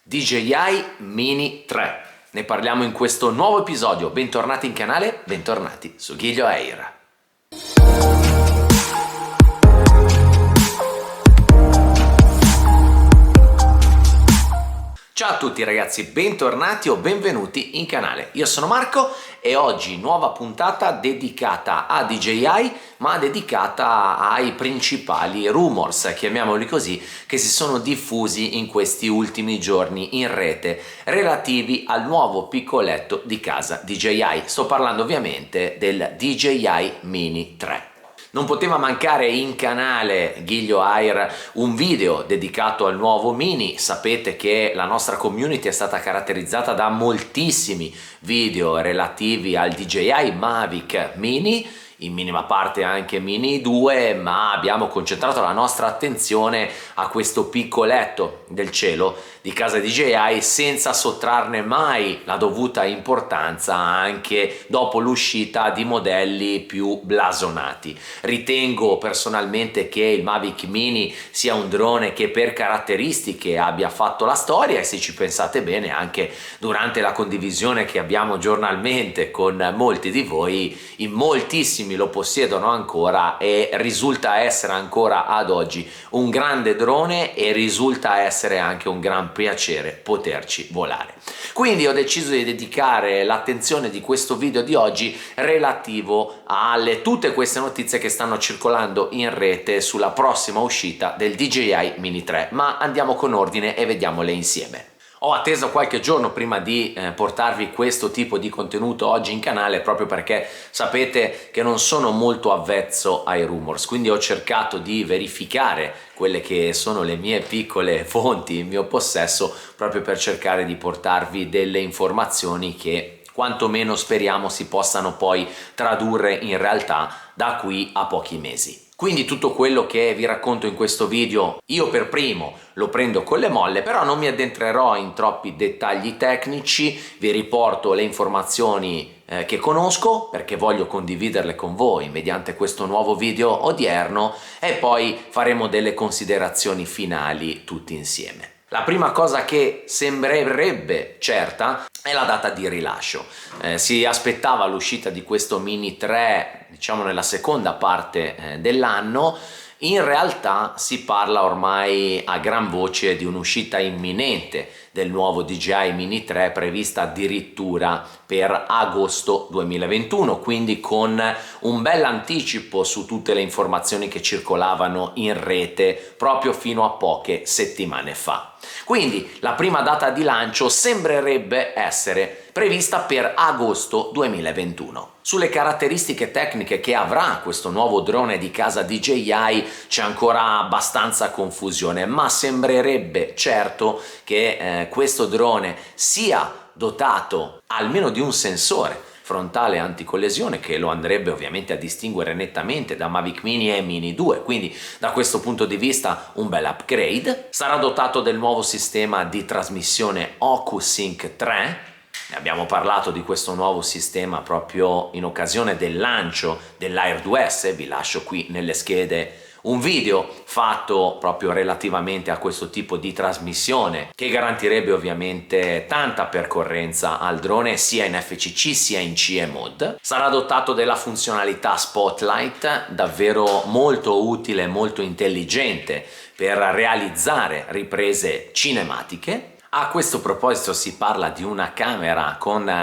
DJI Mini 3. Ne parliamo in questo nuovo episodio. Bentornati in canale, bentornati su Giglio Air. Ciao a tutti ragazzi, bentornati o benvenuti in canale. Io sono Marco e oggi nuova puntata dedicata a DJI, ma dedicata ai principali rumors, chiamiamoli così, che si sono diffusi in questi ultimi giorni in rete relativi al nuovo piccoletto di casa DJI. Sto parlando ovviamente del DJI Mini 3. Non poteva mancare in canale Giglio Air un video dedicato al nuovo Mini. Sapete che la nostra community è stata caratterizzata da moltissimi video relativi al DJI Mavic Mini, in minima parte anche Mini 2, ma abbiamo concentrato la nostra attenzione a questo piccoletto del cielo di casa DJI senza sottrarne mai la dovuta importanza anche dopo l'uscita di modelli più blasonati. Ritengo personalmente che il Mavic Mini sia un drone che per caratteristiche abbia fatto la storia, e se ci pensate bene anche durante la condivisione che abbiamo giornalmente con molti di voi, in moltissimi lo possiedono ancora e risulta essere ancora ad oggi un grande drone e risulta essere anche un gran piacere poterci volare. Quindi ho deciso di dedicare l'attenzione di questo video di oggi relativo alle tutte queste notizie che stanno circolando in rete sulla prossima uscita del DJI Mini 3, ma andiamo con ordine e vediamole insieme. Ho atteso qualche giorno prima di portarvi questo tipo di contenuto oggi in canale, proprio perché sapete che non sono molto avvezzo ai rumors, quindi ho cercato di verificare quelle che sono le mie piccole fonti in mio possesso, proprio per cercare di portarvi delle informazioni che quantomeno speriamo si possano poi tradurre in realtà da qui a pochi mesi. Quindi tutto quello che vi racconto in questo video io per primo lo prendo con le molle, però non mi addentrerò in troppi dettagli tecnici, vi riporto le informazioni che conosco perché voglio condividerle con voi mediante questo nuovo video odierno, e poi faremo delle considerazioni finali tutti insieme. La prima cosa che sembrerebbe certa è la data di rilascio. Si aspettava l'uscita di questo Mini 3, diciamo nella seconda parte dell'anno. In realtà si parla ormai a gran voce di un'uscita imminente del nuovo DJI Mini 3, prevista addirittura per agosto 2021, quindi con un bel anticipo su tutte le informazioni che circolavano in rete proprio fino a poche settimane fa. Quindi la prima data di lancio sembrerebbe essere prevista per agosto 2021. Sulle caratteristiche tecniche che avrà questo nuovo drone di casa DJI c'è ancora abbastanza confusione, ma sembrerebbe certo che questo drone sia dotato almeno di un sensore frontale anticollisione che lo andrebbe ovviamente a distinguere nettamente da Mavic Mini e Mini 2, quindi da questo punto di vista un bel upgrade. Sarà dotato del nuovo sistema di trasmissione OcuSync 3. Ne abbiamo parlato di questo nuovo sistema proprio in occasione del lancio dell'Air 2S, vi lascio qui nelle schede un video fatto proprio relativamente a questo tipo di trasmissione che garantirebbe ovviamente tanta percorrenza al drone sia in FCC sia in CE mode. Sarà dotato della funzionalità Spotlight, davvero molto utile e molto intelligente per realizzare riprese cinematiche. A questo proposito si parla di una camera con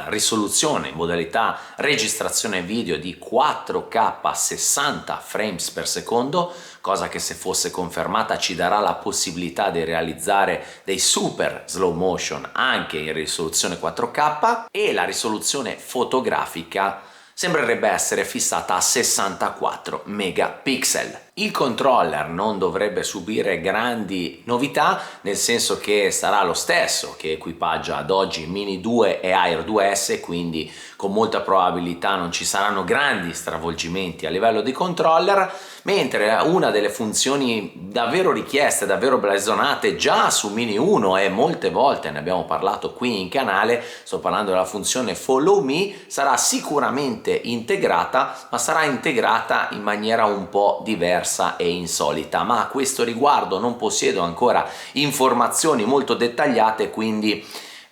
risoluzione in modalità registrazione video di 4K a 60 frames per secondo, cosa che se fosse confermata ci darà la possibilità di realizzare dei super slow motion anche in risoluzione 4K, e la risoluzione fotografica sembrerebbe essere fissata a 64 megapixel. Il controller non dovrebbe subire grandi novità, nel senso che sarà lo stesso che equipaggia ad oggi Mini 2 e Air 2S, quindi con molta probabilità non ci saranno grandi stravolgimenti a livello di controller, mentre una delle funzioni davvero richieste, davvero blasonate già su Mini 1 e molte volte ne abbiamo parlato qui in canale, sto parlando della funzione Follow Me, sarà sicuramente integrata, ma sarà integrata in maniera un po' diversa diversa e insolita, ma a questo riguardo non possiedo ancora informazioni molto dettagliate, quindi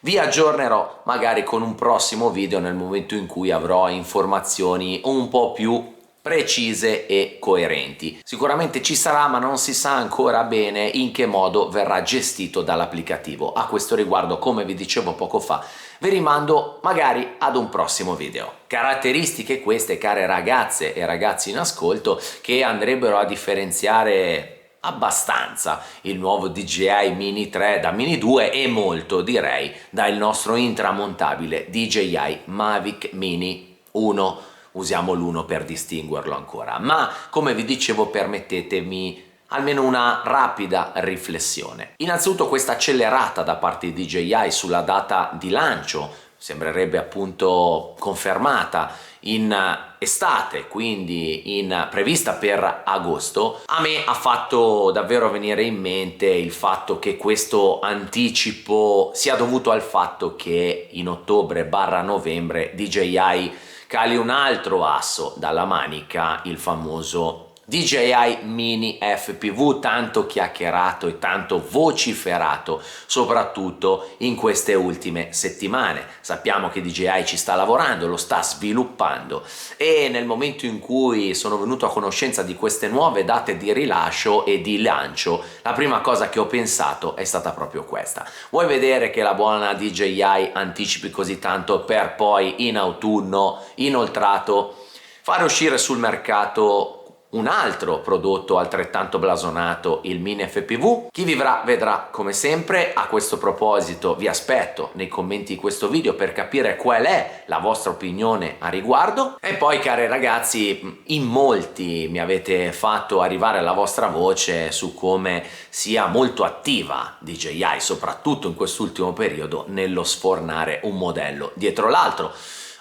vi aggiornerò magari con un prossimo video nel momento in cui avrò informazioni un po' più precise e coerenti. Sicuramente ci sarà, ma non si sa ancora bene in che modo verrà gestito dall'applicativo. A questo riguardo, come vi dicevo poco fa, vi rimando magari ad un prossimo video. Caratteristiche queste, care ragazze e ragazzi in ascolto, che andrebbero a differenziare abbastanza il nuovo DJI Mini 3 da Mini 2 e molto, direi, dal nostro intramontabile DJI Mavic Mini 1. Usiamo l'1 per distinguerlo ancora, ma come vi dicevo, permettetemi almeno una rapida riflessione. Innanzitutto, questa accelerata da parte di DJI sulla data di lancio sembrerebbe appunto confermata in estate, quindi prevista per agosto. A me ha fatto davvero venire in mente il fatto che questo anticipo sia dovuto al fatto che in ottobre/novembre DJI cali un altro asso dalla manica, il famoso DJI Mini FPV, tanto chiacchierato e tanto vociferato soprattutto in queste ultime settimane. Sappiamo che DJI ci sta lavorando, lo sta sviluppando, e nel momento in cui sono venuto a conoscenza di queste nuove date di rilascio e di lancio, la prima cosa che ho pensato è stata proprio questa: vuoi vedere che la buona DJI anticipi così tanto per poi in autunno, inoltrato, fare uscire sul mercato un altro prodotto altrettanto blasonato, il Mini FPV? Chi vivrà vedrà, come sempre. A questo proposito vi aspetto nei commenti di questo video per capire qual è la vostra opinione a riguardo. E poi, cari ragazzi, in molti mi avete fatto arrivare la vostra voce su come sia molto attiva DJI, soprattutto in quest'ultimo periodo, nello sfornare un modello dietro l'altro.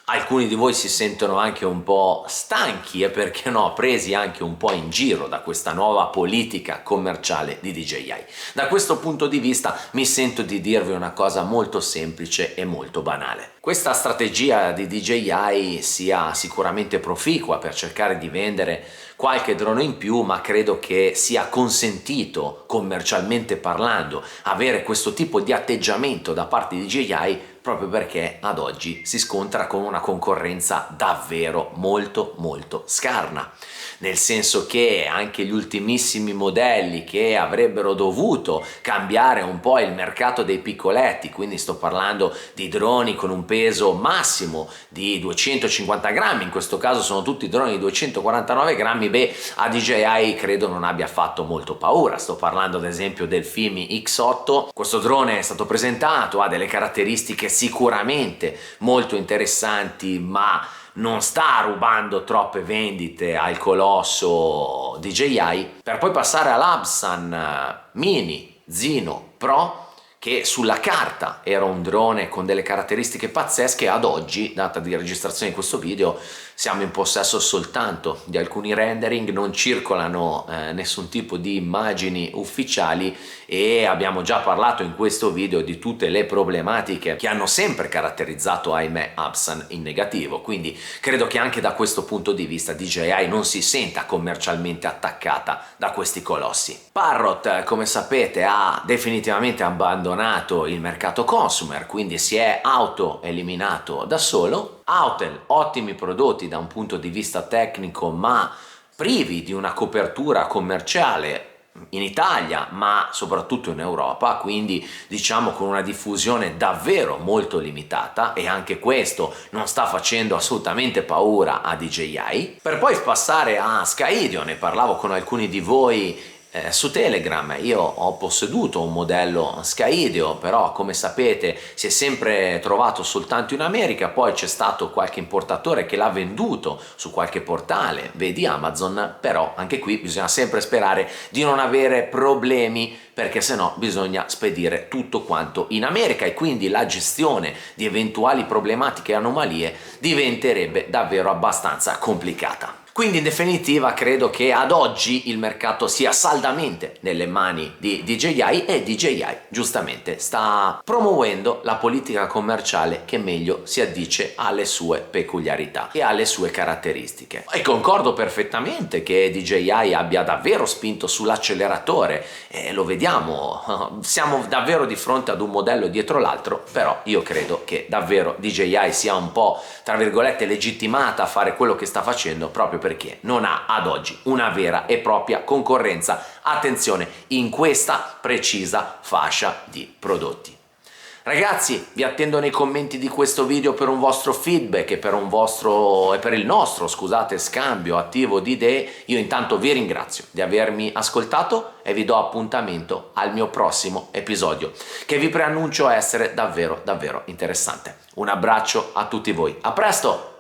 Alcuni di voi si sentono anche un po' stanchi e, perché no, presi anche un po' in giro da questa nuova politica commerciale di DJI. Da questo punto di vista mi sento di dirvi una cosa molto semplice e molto banale. Questa strategia di DJI sia sicuramente proficua per cercare di vendere qualche drone in più, ma credo che sia consentito, commercialmente parlando, avere questo tipo di atteggiamento da parte di DJI proprio perché ad oggi si scontra con una concorrenza davvero molto scarna, nel senso che anche gli ultimissimi modelli che avrebbero dovuto cambiare un po' il mercato dei piccoletti, quindi sto parlando di droni con un peso massimo di 250 grammi, in questo caso sono tutti droni di 249 grammi, beh, a DJI credo non abbia fatto molto paura. Sto parlando ad esempio del Fimi X8. Questo drone è stato presentato, ha delle caratteristiche sicuramente molto interessanti, ma non sta rubando troppe vendite al colosso DJI, per poi passare all'Absan Mini Zino Pro, che sulla carta era un drone con delle caratteristiche pazzesche. Ad oggi, data di registrazione di questo video, siamo in possesso soltanto di alcuni rendering, non circolano nessun tipo di immagini ufficiali, e abbiamo già parlato in questo video di tutte le problematiche che hanno sempre caratterizzato, ahimè, Absan in negativo. Quindi credo che anche da questo punto di vista DJI non si senta commercialmente attaccata da questi colossi. Parrot, come sapete, ha definitivamente abbandonato il mercato consumer, quindi si è auto-eliminato da solo. Autel, ottimi prodotti da un punto di vista tecnico, ma privi di una copertura commerciale in Italia, ma soprattutto in Europa, quindi diciamo con una diffusione davvero molto limitata, e anche questo non sta facendo assolutamente paura a DJI. Per poi passare a Skydio, ne parlavo con alcuni di voi su Telegram. Io ho posseduto un modello Skydio, però come sapete si è sempre trovato soltanto in America, poi c'è stato qualche importatore che l'ha venduto su qualche portale, vedi Amazon, però anche qui bisogna sempre sperare di non avere problemi, perché sennò bisogna spedire tutto quanto in America e quindi la gestione di eventuali problematiche e anomalie diventerebbe davvero abbastanza complicata. Quindi in definitiva credo che ad oggi il mercato sia saldamente nelle mani di DJI e DJI giustamente sta promuovendo la politica commerciale che meglio si addice alle sue peculiarità e alle sue caratteristiche. E concordo perfettamente che DJI abbia davvero spinto sull'acceleratore e lo vediamo, siamo davvero di fronte ad un modello dietro l'altro, però io credo che davvero DJI sia un po' tra virgolette legittimata a fare quello che sta facendo proprio perché non ha ad oggi una vera e propria concorrenza, attenzione, in questa precisa fascia di prodotti. Ragazzi, vi attendo nei commenti di questo video per un vostro feedback e per il nostro, scusate, scambio attivo di idee. Io intanto vi ringrazio di avermi ascoltato e vi do appuntamento al mio prossimo episodio, che vi preannuncio essere davvero interessante. Un abbraccio a tutti voi, a presto!